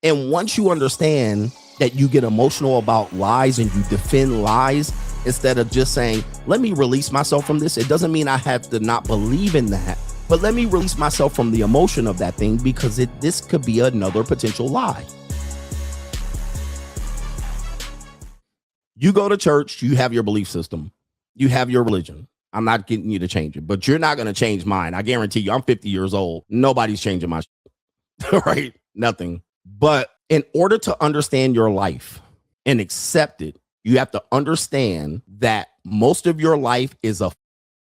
And once you understand that you get emotional about lies and you defend lies instead of just saying, let me release myself from this, it doesn't mean I have to not believe in that, but let me release myself from the emotion of that thing because this could be another potential lie. You go to church, you have your belief system, you have your religion. I'm not getting you to change it, but you're not going to change mine. I guarantee you, I'm 50 years old. Nobody's changing my shit, right? Nothing. But in order to understand your life and accept it, you have to understand that most of your life is a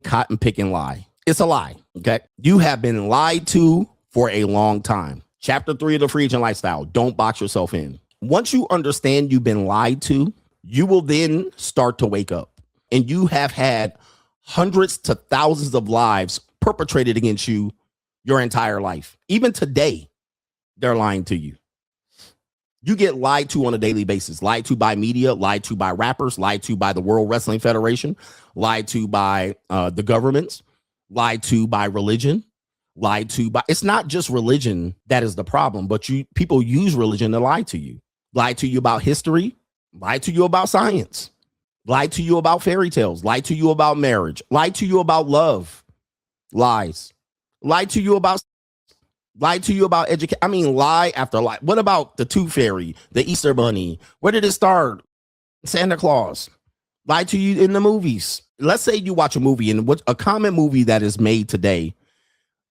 cotton picking lie. It's a lie. Okay. You have been lied to for a long time. Chapter 3 of the Free Agent Lifestyle. Don't box yourself in. Once you understand you've been lied to, you will then start to wake up. And you have had hundreds to thousands of lives perpetrated against you your entire life. Even today, they're lying to you. You get lied to on a daily basis, lied to by media, lied to by rappers, lied to by the World Wrestling Federation, lied to by the governments, lied to by religion, lied to by, it's not just religion that is the problem, but people use religion to lie to you. Lie to you about history, lie to you about science, lie to you about fairy tales, lie to you about marriage, lie to you about love, lies, lie to you about education. I mean, lie after lie. What about the Tooth Fairy, the Easter Bunny? Where did it start? Santa Claus. Lie to you in the movies. Let's say you watch a movie, and what a common movie that is made today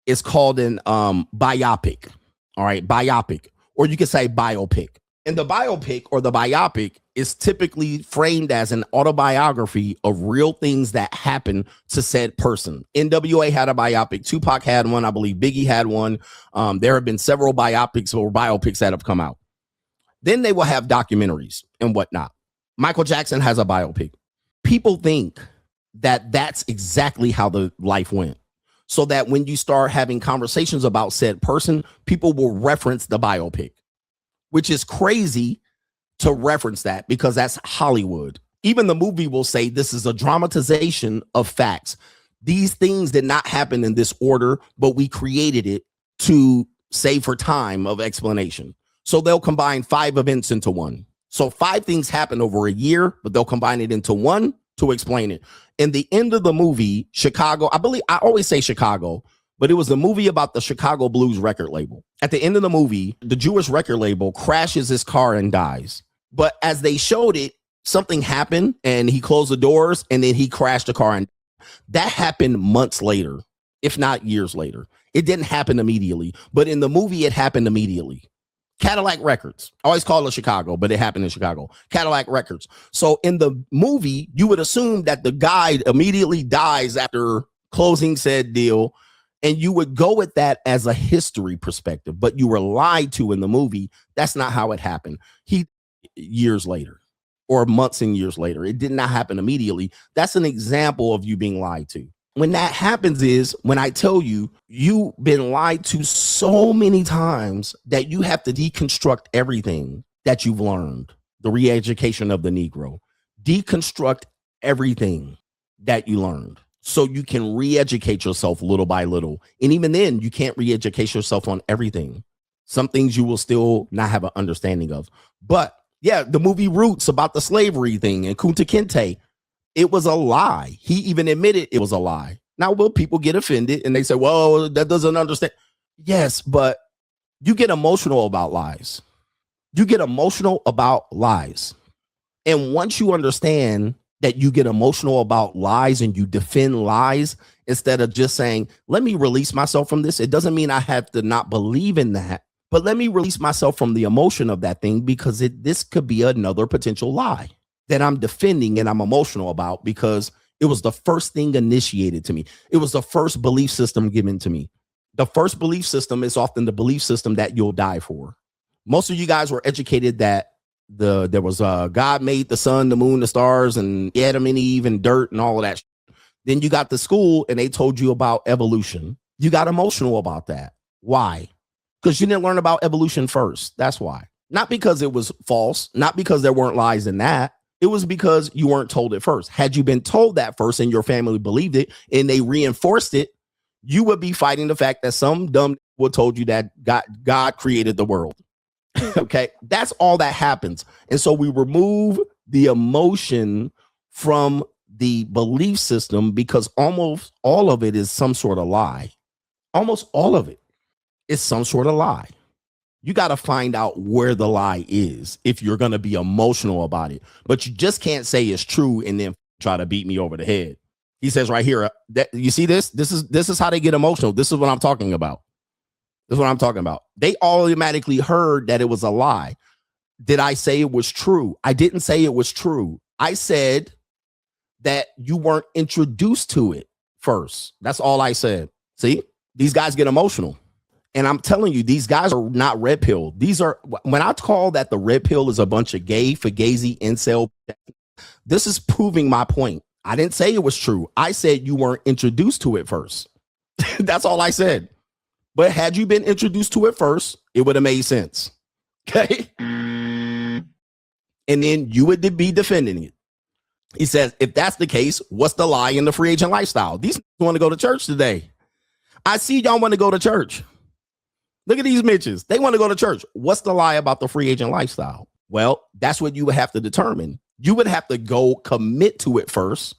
is called an biopic. All right, biopic, or you could say biopic. And the biopic or the biopic is typically framed as an autobiography of real things that happen to said person. NWA had a biopic. Tupac had one. I believe Biggie had one. There have been several biopics or biopics that have come out. Then they will have documentaries and whatnot. Michael Jackson has a biopic. People think that that's exactly how the life went. So that when you start having conversations about said person, people will reference the biopic, which is crazy to reference that because that's Hollywood. Even the movie will say this is a dramatization of facts. These things did not happen in this order, but we created it to save for time of explanation. So they'll combine 5 events into one. So 5 things happened over a year, but they'll combine it into one to explain it. In the end of the movie, Chicago, I always say Chicago, but it was a movie about the Chicago Blues record label. At the end of the movie, the Jewish record label crashes his car and dies. But as they showed it, something happened and he closed the doors and then he crashed the car. And that happened months later, if not years later. It didn't happen immediately, but in the movie, it happened immediately. Cadillac Records. I always call it Chicago, but it happened in Chicago. Cadillac Records. So in the movie, you would assume that the guy immediately dies after closing said deal. And you would go with that as a history perspective, but you were lied to in the movie. That's not how it happened. Years later or months and years later, it did not happen immediately. That's an example of you being lied to. When that happens is when I tell you, you've been lied to so many times that you have to deconstruct everything that you've learned. The re-education of the Negro. Deconstruct everything that you learned. So you can re-educate yourself little by little. And even then, you can't re-educate yourself on everything. Some things you will still not have an understanding of. But yeah, the movie Roots about the slavery thing and Kunta Kinte, it was a lie. He even admitted it was a lie. Now, will people get offended and they say, well, that doesn't understand? Yes, but you get emotional about lies. You get emotional about lies. And once you understand that you get emotional about lies and you defend lies instead of just saying, let me release myself from this. It doesn't mean I have to not believe in that, but let me release myself from the emotion of that thing because this could be another potential lie that I'm defending and I'm emotional about because it was the first thing initiated to me. It was the first belief system given to me. The first belief system is often the belief system that you'll die for. Most of you guys were educated that there was God made the sun, the moon, the stars, and Adam and Eve and dirt and all of that. Then you got to school and they told you about evolution. You got emotional about that. Why? Because you didn't learn about evolution first. That's why. Not because it was false, not because there weren't lies in that. It was because you weren't told it first. Had you been told that first and your family believed it and they reinforced it, you would be fighting the fact that some dumb would told you that God created the world. Okay. That's all that happens. And so we remove the emotion from the belief system because almost all of it is some sort of lie. Almost all of it is some sort of lie. You got to find out where the lie is if you're going to be emotional about it. But you just can't say it's true and then try to beat me over the head. He says right here, that you see this? This is how they get emotional. This is what I'm talking about. This is what I'm talking about. They automatically heard that it was a lie. Did I say it was true? I didn't say it was true. I said that you weren't introduced to it first. That's all I said. See, these guys get emotional. And I'm telling you, these guys are not red pill. These are, when I call that the red pill is a bunch of gay, fugazi, incel, this is proving my point. I didn't say it was true. I said you weren't introduced to it first. That's all I said. But had you been introduced to it first, it would have made sense. Okay. And then you would be defending it. He says, if that's the case, what's the lie in the free agent lifestyle? These want to go to church today. I see y'all want to go to church. Look at these Mitches. They want to go to church. What's the lie about the free agent lifestyle? Well, that's what you would have to determine. You would have to go commit to it first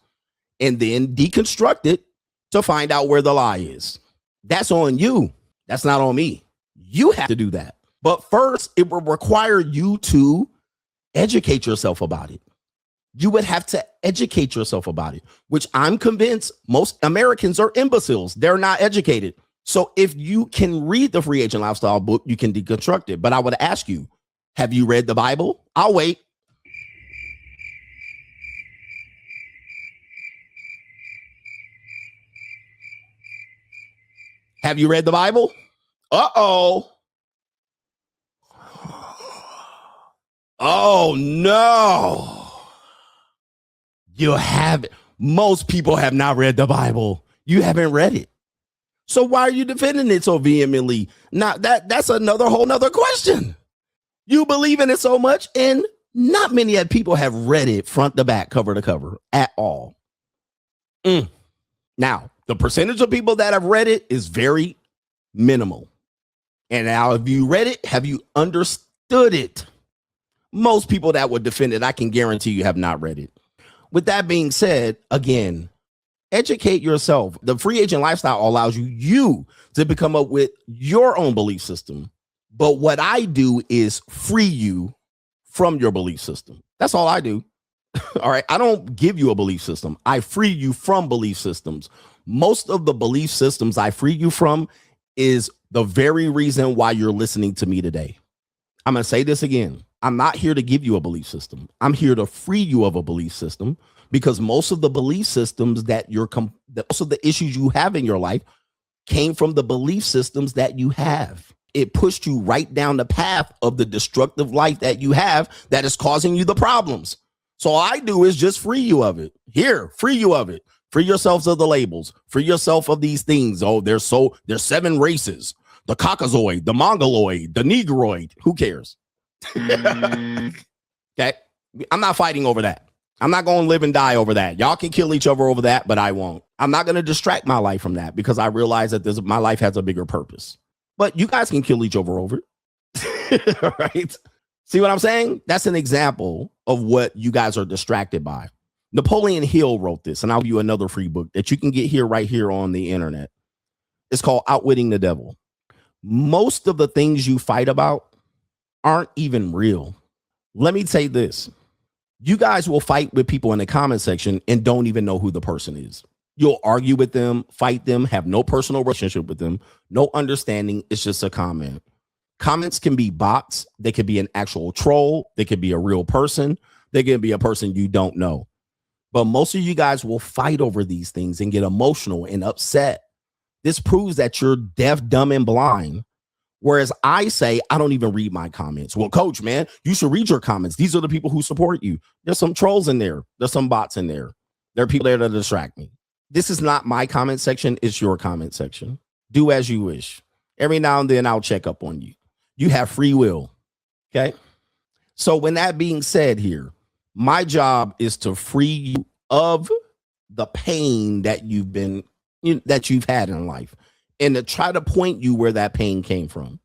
and then deconstruct it to find out where the lie is. That's on you. That's not on me. You have to do that. But first, it will require you to educate yourself about it. You would have to educate yourself about it, which I'm convinced most Americans are imbeciles. They're not educated. So if you can read the free agent lifestyle book, you can deconstruct it. But I would ask you, have you read the Bible? I'll wait. Have you read the Bible? Uh-oh. Oh, no. You haven't. Most people have not read the Bible. You haven't read it. So why are you defending it so vehemently? Now that's another whole nother question. You believe in it so much, and not many people have read it front to back, cover to cover at all. Now, the percentage of people that have read it is very minimal. And now, if you read it, have you understood it? Most people that would defend it, I can guarantee you have not read it. With that being said, again, educate yourself. The free agent lifestyle allows you to become up with your own belief system. But what I do is free you from your belief system. That's all I do. All right. I don't give you a belief system. I free you from belief systems. Most of the belief systems I free you from is the very reason why you're listening to me today. I'm going to say this again. I'm not here to give you a belief system. I'm here to free you of a belief system, because most of the belief systems that most of the issues you have in your life came from the belief systems that you have. It pushed you right down the path of the destructive life that you have that is causing you the problems. So all I do is just free you of it. Here, free you of it. Free yourselves of the labels. Free yourself of these things. Oh, there's 7 races. The Caucasoid, the Mongoloid, the Negroid. Who cares? Okay. I'm not fighting over that. I'm not going to live and die over that. Y'all can kill each other over that, but I won't. I'm not going to distract my life from that, because I realize that my life has a bigger purpose. But you guys can kill each other over it. Right? See what I'm saying? That's an example of what you guys are distracted by. Napoleon Hill wrote this, and I'll give you another free book that you can get here right here on the internet. It's called Outwitting the Devil. Most of the things you fight about aren't even real. Let me say this. You guys will fight with people in the comment section and don't even know who the person is. You'll argue with them, fight them, have no personal relationship with them, no understanding. It's just a comment. Comments can be bots. They could be an actual troll. They could be a real person. They can be a person you don't know. But most of you guys will fight over these things and get emotional and upset. This proves that you're deaf, dumb, and blind. Whereas I say, I don't even read my comments. Well, coach, man, you should read your comments. These are the people who support you. There's some trolls in there. There's some bots in there. There are people there to distract me. This is not my comment section. It's your comment section. Do as you wish. Every now and then I'll check up on you. You have free will. Okay. So when that being said here, my job is to free you of the pain that you've had in life, and to try to point you where that pain came from.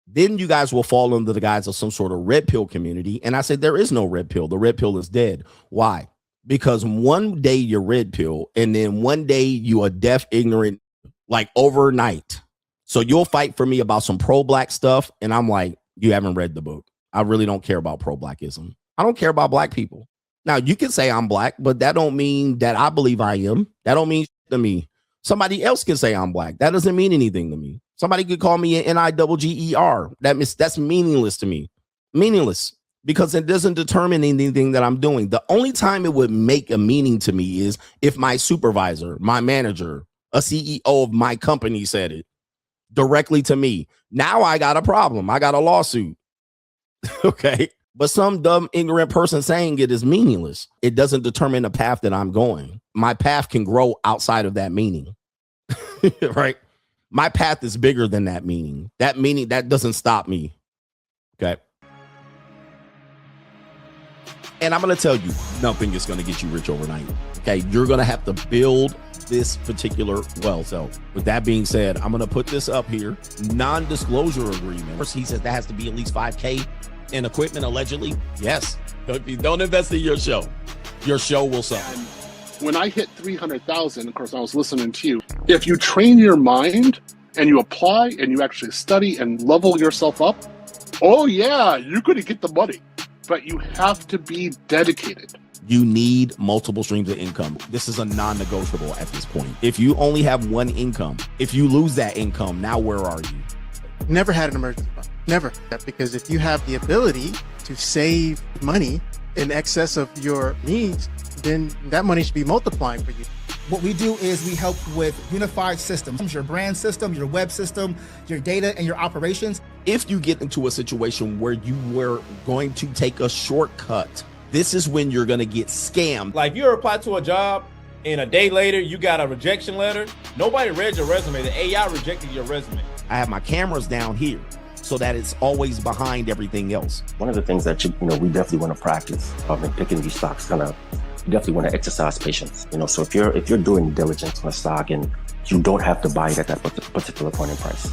Then you guys will fall under the guise of some sort of red pill community. And I said, there is no red pill. The red pill is dead. Why? Because one day you're red pill, and then one day you are deaf, ignorant, like overnight. So you'll fight for me about some pro-black stuff. And I'm like, you haven't read the book. I really don't care about pro-blackism. I don't care about black people. Now, you can say I'm black, but that don't mean that I believe I am. That don't mean to me. Somebody else can say I'm black. That doesn't mean anything to me. Somebody could call me an NIGGER. That's meaningless to me. Meaningless, because it doesn't determine anything that I'm doing. The only time it would make a meaning to me is if my supervisor, my manager, a CEO of my company said it directly to me. Now I got a problem. I got a lawsuit. Okay. But some dumb, ignorant person saying it is meaningless. It doesn't determine the path that I'm going. My path can grow outside of that meaning. Right? My path is bigger than that meaning. That meaning, that doesn't stop me. Okay. And I'm going to tell you, nothing is going to get you rich overnight. Okay. You're going to have to build this particular wealth. So with that being said, I'm going to put this up here. Non-disclosure agreement. First, he says that has to be at least 5K in equipment, allegedly. Yes. If you don't invest in your show will suffer. When I hit 300,000, of course, I was listening to you. If you train your mind and you apply and you actually study and level yourself up, oh yeah, you're going to get the money. But you have to be dedicated. You need multiple streams of income. This is a non-negotiable at this point. If you only have one income, if you lose that income, now where are you? Never had an emergency fund. Never. Because if you have the ability to save money in excess of your needs, then that money should be multiplying for you. What we do is we help with unified systems, your brand system, your web system, your data, and your operations. If you get into a situation where you were going to take a shortcut, this is when you're going to get scammed. Like if you apply to a job and a day later you got a rejection letter, nobody read your resume. The AI rejected your resume. I have my cameras down here so that it's always behind everything else. One of the things that we definitely want to practice in picking these stocks, you definitely want to exercise patience. So if you're doing diligence on a stock and you don't have to buy it at that particular point in price,